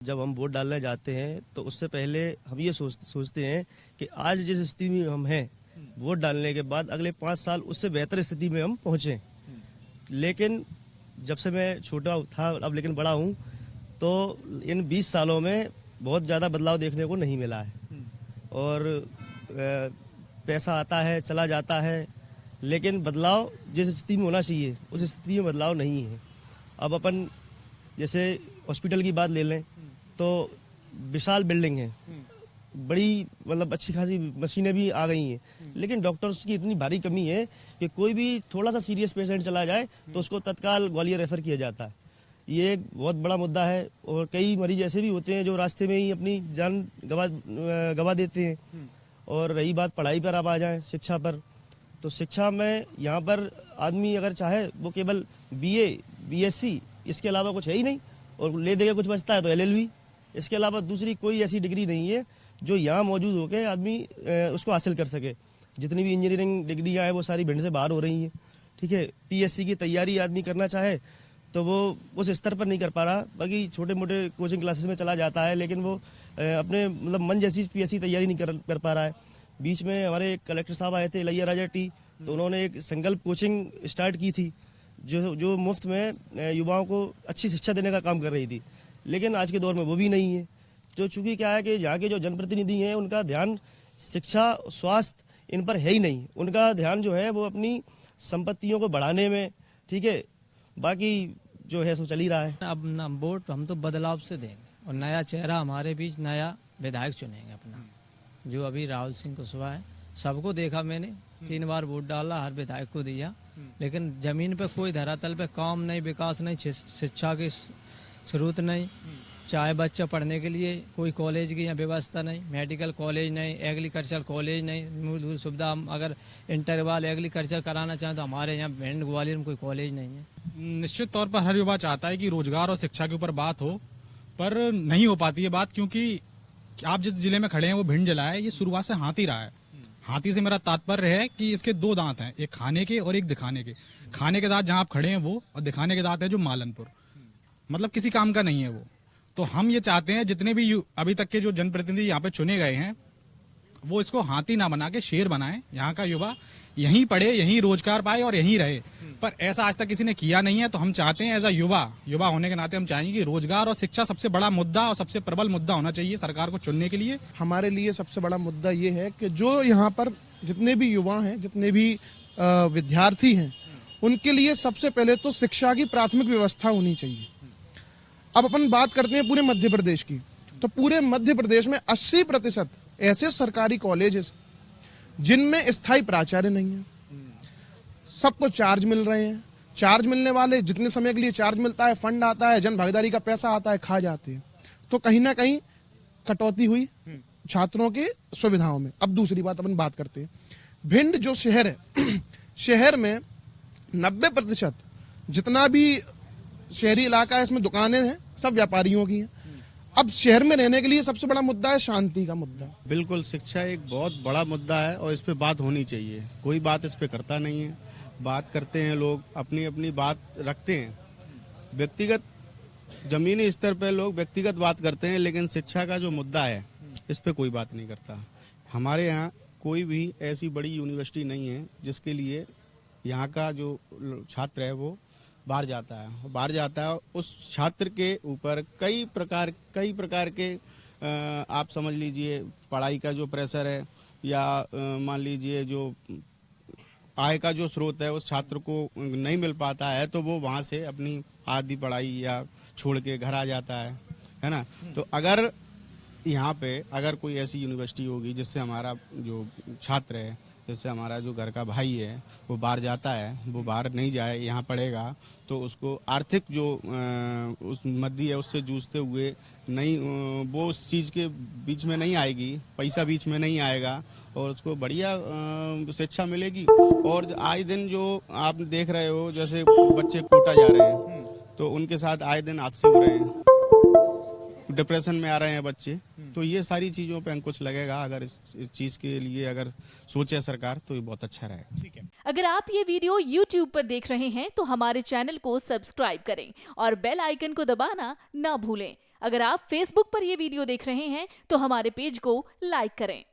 जब हम वोट डालने जाते हैं तो उससे पहले हम ये सोचते हैं कि आज जिस स्थिति में हम हैं, वोट डालने के बाद अगले 5 साल उससे बेहतर स्थिति में हम पहुंचे। लेकिन जब से मैं छोटा था, अब लेकिन बड़ा हूं, तो इन 20 सालों में बहुत ज़्यादा बदलाव देखने को नहीं मिला है। और पैसा आता है, चला जाता है, लेकिन बदलाव जिस स्थिति में होना चाहिए उस स्थिति में बदलाव नहीं है। अब अपन जैसे हॉस्पिटल की बात ले लें तो विशाल बिल्डिंग है, बड़ी मतलब अच्छी खासी मशीनें भी आ गई हैं, लेकिन डॉक्टर्स की इतनी भारी कमी है कि कोई भी थोड़ा सा सीरियस पेशेंट चला जाए तो उसको तत्काल ग्वालियर रेफर किया जाता है। ये एक बहुत बड़ा मुद्दा है। और कई मरीज ऐसे भी होते हैं जो रास्ते में ही अपनी जान गवा देते हैं। और रही बात पढ़ाई पर, आप आ जाएं शिक्षा पर, तो शिक्षा में यहाँ पर आदमी अगर चाहे वो केवल BA, BSc, इसके अलावा कुछ है ही नहीं। और ले देके कुछ बचता है तो LLB, इसके अलावा दूसरी कोई ऐसी डिग्री नहीं है जो यहाँ मौजूद होकर आदमी उसको हासिल कर सके। जितनी भी इंजीनियरिंग डिग्रियाँ हैं वो सारी भिंड से बाहर हो रही हैं। ठीक है, PSC की तैयारी आदमी करना चाहे तो वो उस स्तर पर नहीं कर पा रहा, बाकी छोटे मोटे कोचिंग क्लासेस में चला जाता है, लेकिन वो अपने मतलब मन जैसी PSC तैयारी नहीं कर पा रहा है। बीच में हमारे कलेक्टर साहब आए थे, इलैया राजा टी, तो उन्होंने एक संकल्प कोचिंग स्टार्ट की थी जो मुफ्त में युवाओं को अच्छी शिक्षा देने का काम कर रही थी। लेकिन आज के दौर में वो भी नहीं है। तो चूंकि क्या है कि यहाँ के जो जनप्रतिनिधि हैं उनका ध्यान शिक्षा, स्वास्थ्य इन पर है ही नहीं। उनका ध्यान जो है वो अपनी संपत्तियों को बढ़ाने में, ठीक है, बाकी जो है सो चल ही रहा है। अब ना वोट हम तो बदलाव से देंगे और नया चेहरा हमारे बीच, नया विधायक चुनेंगे अपना, जो अभी राहुल सिंह कुशवाहा है। सबको देखा मैंने, 3 बार वोट डाला, हर विधायक को दिया, लेकिन जमीन पे कोई धरातल पे काम नहीं, विकास नहीं, शिक्षा की जरूरत नहीं, चाहे बच्चा पढ़ने के लिए कोई कॉलेज की यहाँ व्यवस्था नहीं, मेडिकल कॉलेज नहीं, एग्रीकल्चर कॉलेज नहीं, मूलभूत सुविधा। हम अगर इंटर वाल एग्रीकल्चर कराना चाहें तो हमारे यहाँ भिंड ग्वालियर में कोई कॉलेज नहीं है। निश्चित तौर पर हर युवा चाहता है कि रोजगार और शिक्षा के ऊपर बात हो, पर नहीं हो पाती है बात, क्योंकि आप जिस जिले में खड़े हैं वो भिंड जिला है। ये शुरुआत से हाथी रहा है। हाथी से मेरा तात्पर्य है कि इसके 2 दांत हैं, एक खाने के और एक दिखाने के। खाने के दांत जहां आप खड़े हैं वो, और दिखाने के दांत है जो मालनपुर, मतलब किसी काम का नहीं है वो। तो हम ये चाहते हैं जितने भी अभी तक के जो जनप्रतिनिधि यहाँ पे चुने गए हैं वो इसको हाथी ना बना के शेर बनाएं। यहाँ का युवा यहीं पढ़े, यहीं रोजगार पाए और यहीं रहे, पर ऐसा आज तक किसी ने किया नहीं है। तो हम चाहते हैं एज अ युवा होने के नाते हम चाहेंगे कि रोजगार और शिक्षा सबसे बड़ा मुद्दा और सबसे प्रबल मुद्दा होना चाहिए सरकार को चुनने के लिए। हमारे लिए सबसे बड़ा मुद्दा ये है कि जो यहाँ पर जितने भी युवा हैं, जितने भी विद्यार्थी हैं, उनके लिए सबसे पहले तो शिक्षा की प्राथमिक व्यवस्था होनी चाहिए। अब अपन बात करते हैं पूरे मध्य प्रदेश की, तो पूरे मध्य प्रदेश में 80% ऐसे सरकारी कॉलेजेस जिनमें स्थायी प्राचार्य नहीं है। सबको चार्ज मिल रहे हैं। चार्ज मिलने वाले जितने समय के लिए चार्ज मिलता है, फंड आता है, जन भागीदारी का पैसा आता है, खा जाते हैं। तो कहीं ना कहीं कटौती हुई छात्रों की सुविधाओं में। अब दूसरी बात अपन बात करते हैं, भिंड जो शहर है, शहर में 90% जितना भी शहरी इलाका है इसमें दुकानें हैं, सब व्यापारियों की हैं। अब शहर में रहने के लिए सबसे बड़ा मुद्दा है शांति का मुद्दा। बिल्कुल, शिक्षा एक बहुत बड़ा मुद्दा है और इस पे बात होनी चाहिए। कोई बात इस पे करता नहीं है। बात करते हैं लोग, अपनी अपनी बात रखते हैं, व्यक्तिगत जमीनी स्तर पे लोग व्यक्तिगत बात करते हैं, लेकिन शिक्षा का जो मुद्दा है इस पे कोई बात नहीं करता। हमारे यहाँ कोई भी ऐसी बड़ी यूनिवर्सिटी नहीं है जिसके लिए यहाँ का जो छात्र है वो बाहर जाता है। उस छात्र के ऊपर कई प्रकार के आप समझ लीजिए पढ़ाई का जो प्रेशर है, या मान लीजिए जो आय का जो स्रोत है उस छात्र को नहीं मिल पाता है, तो वो वहाँ से अपनी आधी पढ़ाई या छोड़ के घर आ जाता है ना। तो अगर यहाँ पे अगर कोई ऐसी यूनिवर्सिटी होगी जिससे हमारा जो छात्र है, जैसे हमारा जो घर का भाई है वो बाहर जाता है, वो बाहर नहीं जाए, यहाँ पढ़ेगा, तो उसको आर्थिक जो उस मद्दी है उससे जूझते हुए नहीं, वो उस चीज़ के बीच में नहीं आएगी, पैसा बीच में नहीं आएगा और उसको बढ़िया शिक्षा मिलेगी। और आए दिन जो आप देख रहे हो जैसे बच्चे कोटा जा रहे हैं, तो उनके साथ आए दिन हादसे हो रहे हैं, डिप्रेशन में आ रहे हैं बच्चे। तो ये सारी चीजों पे अंकुश लगेगा। अगर इस चीज के लिए अगर सोचे सरकार तो ये बहुत अच्छा रहेगा। ठीक है। अगर आप ये वीडियो YouTube पर देख रहे हैं तो हमारे चैनल को सब्सक्राइब करें और बेल आइकन को दबाना ना भूलें। अगर आप Facebook पर यह वीडियो देख रहे हैं तो हमारे पेज को लाइक करें।